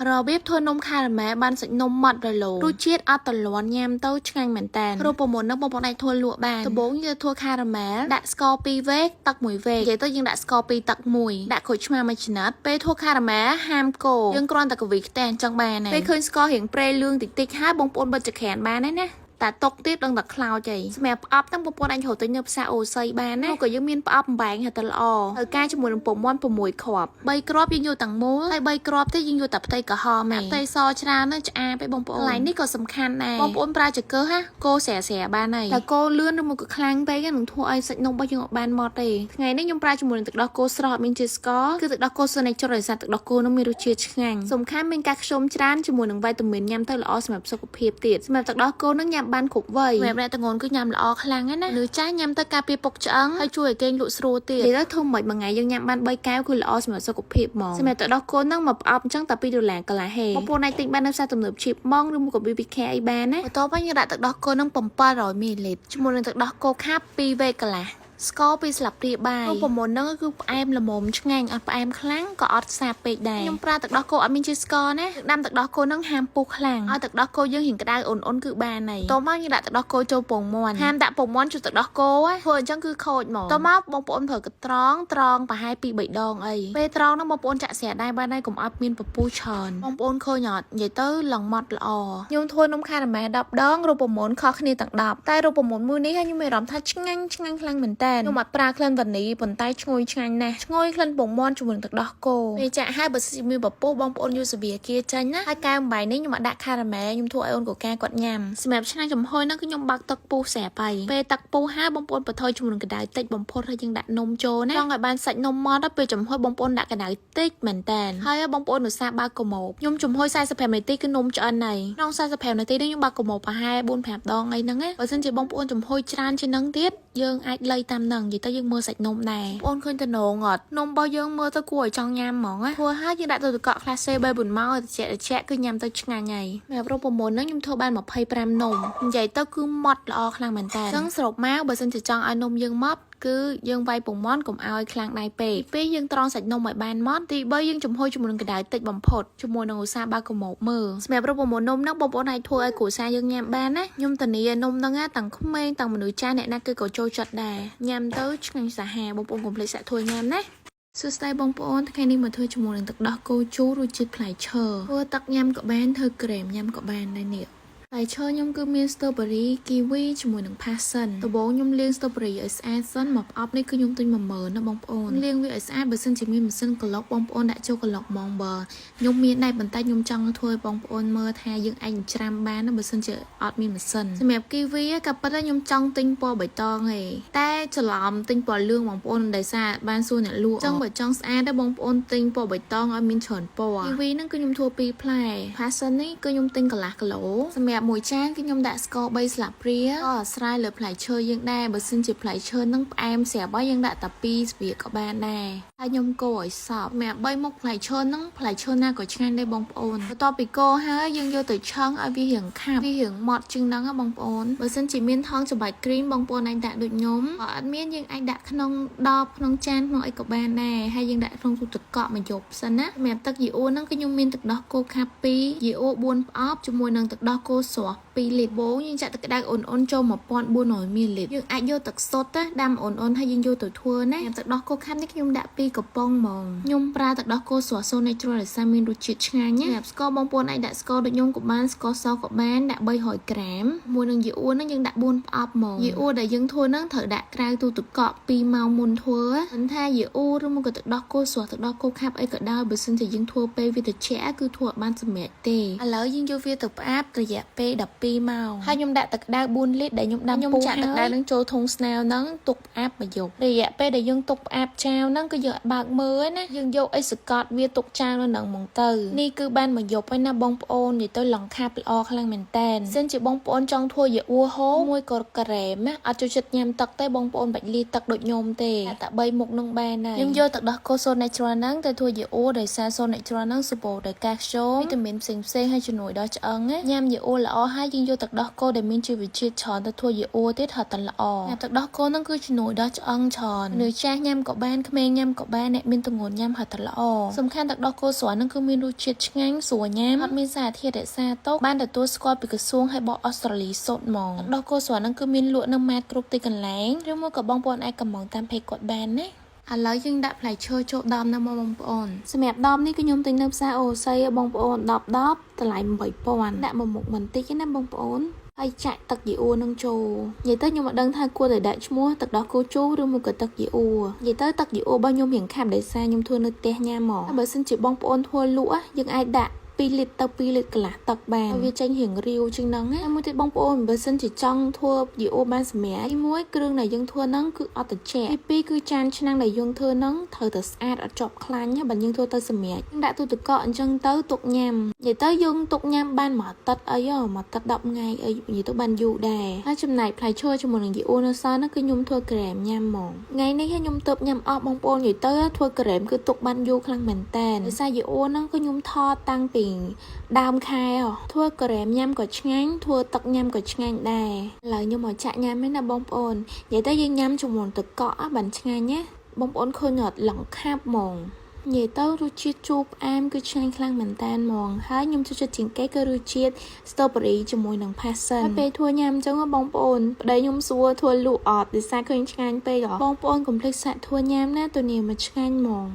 របៀបធ្វើនំខារ៉ាមែលបានសាច់នំម៉ត់រលោងរសជាតិអត់ទលាន់ញ៉ាំទៅឆ្ងាញ់មែនតើរូបមន្តនឹងបងប្អូនអាចធ្វើលក់បានដំបូងយើងធ្វើខារ៉ាមែលដាក់ស្ករ2វែកទឹក1វែកនិយាយទៅយើងដាក់ស្ករ2ទឹក1ដាក់ក្រូចឆ្មាមួយចំណិតពេលធ្វើខារ៉ាមែលហាមកូរយើងគ្រាន់តែកវីខ្ទះអញ្ចឹងបានហើយពេលឃើញស្កររៀងប្រេលឿងតិចៗហើយបងប្អូនបិទចក្រានបានហើយណាតែតុកទៀតដឹងតែខ្លោចហីសម្រាប់ផ្អប់ទាំងបងប្អូនអាចរកទិញនៅផ្សារអូស័យបានណាក៏យើងមានផ្អប់បំបែងហើយទៅល្អហើយការជាមួយនឹងពងមាន់6គ្រាប់3គ្រាប់យើងយកទាំងមូលហើយ3គ្រាប់ទៀតយើងយកតែផ្ទៃក្រហមឯងផ្ទៃសច្រើននឹងឆ្អាបឯងបងប្អូនកន្លែងនេះក៏សំខាន់ដែរបងប្អូនប្រើចង្កឹះណាកូរស្រាបានហើយតែកូរលឿនឬមកក៏ខ្លាំងពេកនឹងធ្វើឲ្យសាច់នំរបស់យើងអត់បានម៉ត់ទេថ្ងៃនេះខ្ញុំប្រើជាមួយនឹងទឹកដោះគោស្រស់អត់មានជាតិស្ករគឺទឹកដោះគោសូនេជរដោយសារទឹកដោះគោនឹងមានរសជាតិឆ្ងាញ់សំខាន់មានការខ្ជុំច្រើនជាមួយនឹងវីតាមីនញ៉ាំទៅល្អសម្រាប់សុខភាពទៀតសម្រាប់ទឹកដោះគោនឹងញ៉ាំបានគ្រប់វ័យសម្រាប់អ្នកទាំងងន់គឺញ៉ាំល្អខ្លាំងណាស់លើចាស់ញ៉ាំទៅការពារពុកឆ្អឹងហើយជួយឲ្យគេងលក់ស្រួលទៀតនិយាយទៅធំមិនមួយថ្ងៃយើងញ៉ាំបាន3កែវគឺល្អសម្រាប់សុខភាពហ្មងសម្រាប់ទឹកដោះគោនឹងមកផ្អប់អញ្ចឹងតែ$2កន្លះហេបងប្អូនអាចទិញបាននៅផ្សារទំនើបជីបម៉ងឬមកក៏ BBK អីបានណាបន្ទាប់មកយើងដាក់ទឹកដោះគោនឹង700មីលីលីត្រជាមួយនឹងទឹកដោះគោខាប់2វែកកន្លះស្ករ2ស្លាបព្រាបាយរូបមន្តហ្នឹងគឺផ្អែមល្មមឆ្ងាញ់អត់ផ្អែមខ្លាំងក៏អត់សាបពេកដែរខ្ញុំប្រើទឹកដោះគោអត់មានជាតិស្ករណាដាំទឹកដោះគោហ្នឹងហាមពុះខ្លាំងឲ្យទឹកដោះគោយើងរៀងក្តៅអ៊ុនៗគឺបានហើយតោះមកយើងដាក់ទឹកដោះគោចូលពងមាន់ហាមដាក់ពងមាន់ចូលទឹកដោះគោធ្វើអញ្ចឹងគឺខូចហ្មងតោះមកបងប្អូនប្រើកត្រងប្រហែល2-3ដងអីពេលត្រងហ្នឹងបងប្អូនចាក់ស្រាដែរបានហើយកុំឲ្យមានពពុះច្រើនបងប្អូនឃើញអត់និយាយទៅឡងម៉ត់ល្អខ្ញុំធ្វើនំខារ៉ាមែល10ដងរូបមន្តខុសគ្នាទាំង10តែរូបមន្តមួយនេះខ្ញុំមានអារម្មណ៍ថាឆ្ងាញ់ខ្លាំងមែនតើខ្ញុំអត់ប្រើក្លិនវ៉ានីប៉ុន្តែឈ្ងុយឆ្ងាញ់ណាស់ឈ្ងុយក្លិនពងមាន់ជាមួយនឹងទឹកដោះគោពេលចាក់ហើយបើសិនមានពពុះបងប្អូនយកសាវាគាចាញ់ណាហើយកែវបំបែកនេះខ្ញុំអត់ដាក់ខារ៉ាមែលខ្ញុំធ្វើឲ្យអូនកូកាគាត់ញ៉ាំសម្រាប់ឆ្នាំចំហុយហ្នឹងគឺខ្ញុំបើកទឹកពុះស្រាប់ហើយពេលទឹកពុះហើយបងប្អូនបន្ថយជាមួយនឹងក្តៅតិចបំផុតហើយយើងដាក់នំចូលណាចង់ឲ្យបានសាច់នំម៉ត់ដល់ពេលចំហុយបងប្អូនដាក់ក្តៅតិចមែនតើហើយបងប្អូនឧស្សាហ៍បើកកុំោបខ្ញុំចំហុយ45នាទីគឺនំឆ្អិនហើយក្នុង45នាទីនេះខ្ញុំបើកកុំោបប្រហែល 4-5 ដងអីហ្នឹងណាបើសិនជាបងប្អូនចំហុយច្រើនជាងហ្នឹងទៀតយើងអាចលៃតាមហ្នឹងនិយាយទៅយើងមើលសាច់នំដែរបងប្អូនឃើញតំណងអត់នំរបស់យើងមើលទៅគួរឲ្យចង់ញ៉ាំហ្មងណាធ្វើហើយយើងដាក់ទៅទឹកកក class C 3-4 ម៉ោងឲ្យត្រជាក់គឺញ៉ាំទៅឆ្ងាញ់ហើយសម្រាប់រូបមន្តហ្នឹងខ្ញុំធ្វើបាន25នំនិយាយទៅគឺម៉ត់ល្អខ្លាំងមែនតើអញ្ចឹងសរុបមកបើសិនជាចង់ឲ្យនំយើងម៉ត់គឺយើងវាយពងមាន់កុំឲ្យខ្លាំងដៃពេកពេលយើងត្រងសាច់នំឲ្យបានម៉ត់ទី3យើងចំហុយជាមួយនឹងក្តៅតិចបំផុតជាមួយនឹងឧស្សាហ៍បើកកុំោបមើលសម្រាប់រូបមន្តនំហ្នឹងបងប្អូនអាចធ្វើឲ្យគ្រួសារយើងញ៉ាំបានណាខ្ញុំធានានំហ្នឹងទាំងក្មេងទាំងមនុស្សចាស់អ្នកណាគឺក៏ចូលចិត្តដែរញ៉ាំទៅឆ្ងាញ់សាហាវបងប្អូនកុំភ្លេចសាក់ធ្វើញ៉ាំណាសួស្តីបងប្អូនថ្ងៃនេះមកធ្វើជាមួយនឹងទឹកដោះគោជូររសជាតិផ្លែឈើធ្វើទឹកញ៉ាំក៏បានធ្វើក្រែមញ៉ាំក៏បានដែរនេះផ្លែឈើខ្ញុំគឺមាន strawberry kiwi ជាមួយនឹង passion ដំបូងខ្ញុំលាង strawberry ឲ្យស្អាតសិនមកផ្អប់នេះគឺខ្ញុំទិញ10000ណាបងប្អូនលាងវាឲ្យស្អាតបើសិនជាមានម៉ាស៊ីនក្លុកបងប្អូនដាក់ចូលក្លុកហ្មងបើខ្ញុំមានដែរប៉ុន្តែខ្ញុំចង់ធ្វើឲ្យបងប្អូនមើលថាយើងអាចច្រាំបានណាបើសិនជាអត់មានម៉ាស៊ីនសម្រាប់ kiwi ក៏ប៉ុន្តែខ្ញុំចង់ទិញពណ៌បៃតងឯងតែច្រឡំទិញពណ៌លឿងបងប្អូនដោយសារបានសួរអ្នកលក់អញ្ចឹងបើចង់ស្អាតដែរបងប្អូនទិញពណ៌បៃតងឲ្យមានច្រើនពណ៌ kiwi ហ្នឹងគឺខ្ញុំធ្វើ2ផ្លែ passion នេះគឺខ្ញុំទិញកន្លះគីឡូសម្រាប់មួយចានគឺខ្ញុំដាក់ស្ករ3ស្លាបព្រាក៏អាស្រ័យលើផ្លែឈើយើងដែរបើសិនជាផ្លែឈើនឹងផ្អែមស្រាប់ហើយយើងដាក់តែ2ស្វាក៏បានដែរហើយខ្ញុំកូរឲ្យសព្វសម្រាប់3មុខផ្លែឈើហ្នឹងផ្លែឈើណាក៏ឆ្ងាញ់ដែរបងប្អូនបន្ទាប់ពីកូរហើយយើងយកទៅឆឹងឲ្យវារៀងខាប់វារៀងម៉ត់ជាងហ្នឹងណាបងប្អូនបើសិនជាមានថង់ច្របាច់គ្រីមបងប្អូនអាចដាក់ដូចខ្ញុំបើអត់មានយើងអាចដាក់ក្នុងដបក្នុងចានក្នុងអីក៏បានដែរហើយយើងដាក់ក្នុងទូទឹកកកមួយយប់សិនណាសម្រាប់ទឹកយីអ៊ូហ្នឹងគឺខ្ញុំមានទឹកដោះគោខាប់2យីអ៊ូ4ផ្អប់ជាមួយនឹងទឹកដោះគោស្រស់2លីត្របូយើងចាក់ទឹកក្តៅអ៊ុនៗចូល1400មីលីលីត្រយើងអាចយកទឹកសុទ្ធណាដាំអ៊ុនៗហើយយើងយកទៅធ្វើណាទឹកដោះគោខាប់នេះខ្ញុំដាក់2កំប៉ុងហ្មងខ្ញុំប្រើទឹកដោះគោស្រស់ Natural ដែលសារមានរសជាតិឆ្ងាញ់ណាស្ករបងប្អូនអាចដាក់ស្ករដូចខ្ញុំក៏បានស្ករសក៏បានដាក់300ក្រាមមួយនឹងយីអ៊ូហ្នឹងយើងដាក់4ផ្អប់ហ្មងយីអ៊ូដែលយើងធ្វើហ្នឹងត្រូវដាក់ក្រៅទូទឹកកក2ម៉ោងមុនធ្វើមិនថាយីអ៊ូឬមកក៏ទឹកដោះគោស្រស់ទឹកដោះគោខាប់អីក៏ដោយបើសិនជាយើងធ្វើពេលវាត្រជាក់គឺធ្វើអត់បានសម្រាប់ទេឥឡូវយើងយកវាទៅផ្អាប់រយៈពេល12ម៉ោងហើយខ្ញុំដាក់ទឹកក្តៅ4លីត្រដែលខ្ញុំដាំពុះចាក់ទឹកក្តៅនឹងចូលធុងស្នោហ្នឹងទុកផ្អាប់មួយយប់រយៈពេលដែលយើងទុកផ្អាប់ចោលហ្នឹងគឺយើងបើកមើលណាយើងយកអីសកត់វាទុកចោលនៅហ្នឹងហ្មងទៅនេះគឺបានមួយយប់ហើយណាបងប្អូននិយាយទៅឡងខាប់ល្អខ្លាំងមែនតែនសិនជាបងប្អូនចង់ធ្វើយអ៊ូហូមួយក៏ការ៉េមណាអត់ចូលចិត្តញ៉ាំទឹកទេបងប្អូនបាច់លាយទឹកដូចខ្ញុំទេតែ3មុខនឹងបានហើយខ្ញុំយកទឹកដោះគោសូនេត្រាហ្នឹងទៅធ្វើយអ៊ូដោយសារសូនេត្រាហ្នឹងសម្បូរដោយកាល់ស្យូមវីតាមីនផ្សេងៗហើយជំនួយដល់ឆ្អឹងណាញ៉ាំយអ៊ូល្អហើយ យើងយកទឹកដោះគោដែលមានជីវជាតិច្រើនទៅធ្វើជាអ៊ូទៀតហើយតល្អទឹកដោះគោហ្នឹងគឺជំនួយដល់ឆ្អឹងច្រើនមនុស្សចាស់ញ៉ាំក៏បានក្មេងញ៉ាំក៏បានអ្នកមានទម្ងន់ញ៉ាំហើយតល្អសំខាន់ទឹកដោះគោស្រស់ហ្នឹងគឺមានរសជាតិឆ្ងាញ់ស្រួលញ៉ាំអត់មានសារធាតុរក្សាទុកបានទទួលស្គាល់ពីក្រសួងហើយបកអូស្ត្រាលីសុទ្ធហ្មងទឹកដោះគោស្រស់ហ្នឹងគឺមានលក់នៅម៉ាតគ្រប់ទីកន្លែងឬមួយក៏បងប្អូនអាចកំងតាមเพจគាត់បានណាឥឡូវយើងដាក់ផ្លែឈើចូលដំណាមកបងប្អូនសម្រាប់ដំនេះគឺខ្ញុំទិញនៅផ្សារអូស័យបងប្អូន10តម្លៃ8000ដាក់មកមុខបន្តិចណាបងប្អូនហើយចាក់ទឹកយីអ៊ូនឹងចូលនិយាយទៅខ្ញុំអត់ដឹងថាគួរតែដាក់ឈ្មោះទឹកដោះគោជូរឬមួយក៏ទឹកយីអ៊ូនិយាយទៅទឹកយីអ៊ូរបស់ខ្ញុំរៀងខាប់ដោយសារខ្ញុំធ្វើនៅផ្ទះញ៉ាំមកបើសិនជាបងប្អូនធ្វើលក់យើងអាចដាក់2លីត្រទៅ2លីត្រកន្លះទឹកបានវាចេញរៀងរាវជាងហ្នឹងណាមួយទៀតបងប្អូនបើសិនជាចង់ធ្វើយីអូបានសម្រាប់ទី1គ្រឿងដែលយើងធ្វើហ្នឹងគឺអត់ត្រជាក់ទី2គឺចានឆ្នាំងដែលយើងធ្វើហ្នឹងត្រូវតែស្អាតអត់ជាប់ខ្លាញ់ណាបើយើងធ្វើទៅសម្រាប់ដាក់ទូទឹកកកអញ្ចឹងទៅទុកញ៉ាំនិយាយទៅយើងទុកញ៉ាំបានមួយអាទិត្យអីមួយអាទិត្យ10ថ្ងៃអីនិយាយទៅបានយូរដែរហើយចំណែកផ្លែឈើជាមួយនឹងយីអូនៅសល់ហ្នឹងគឺខ្ញុំធ្វើក្រែមញ៉ាំហ្មងថ្ងៃនេះខ្ញុំទៅញ៉ាំអស់បងប្អូននិយាយទៅធ្វើក្រែមគឺទុកបានយូរខ្លាំងមែនតើដោយសារយីអូហ្នឹងគឺខ្ញុំថតតាំងពីដើមខែធ្វើក្រែមញ៉ាំក៏ឆ្ងាញ់ធ្វើទឹកញ៉ាំក៏ឆ្ងាញ់ដែរឥឡូវខ្ញុំមកចាក់ញ៉ាំឯណាបងប្អូននិយាយទៅយើងញ៉ាំជាមួយទឹកកកបានឆ្ងាញ់ណាបងប្អូនឃើញអត់ឡងខាប់ហ្មងនិយាយទៅរសជាតិជូរផ្អែមគឺឆ្ងាញ់ខ្លាំងមែនតើហ្មងហើយខ្ញុំចូលចិត្តជាងគេគឺរសជាតិ strawberry ជាមួយនឹង passion ហើយពេលធ្វើញ៉ាំអញ្ចឹងបងប្អូនប្តីខ្ញុំសួរធ្វើលក់អត់ដោយសារឃើញឆ្ងាញ់ពេកបងប្អូនកុំភ្លេចសាកធ្វើញ៉ាំណាទៅនេះមកឆ្ងាញ់ហ្មង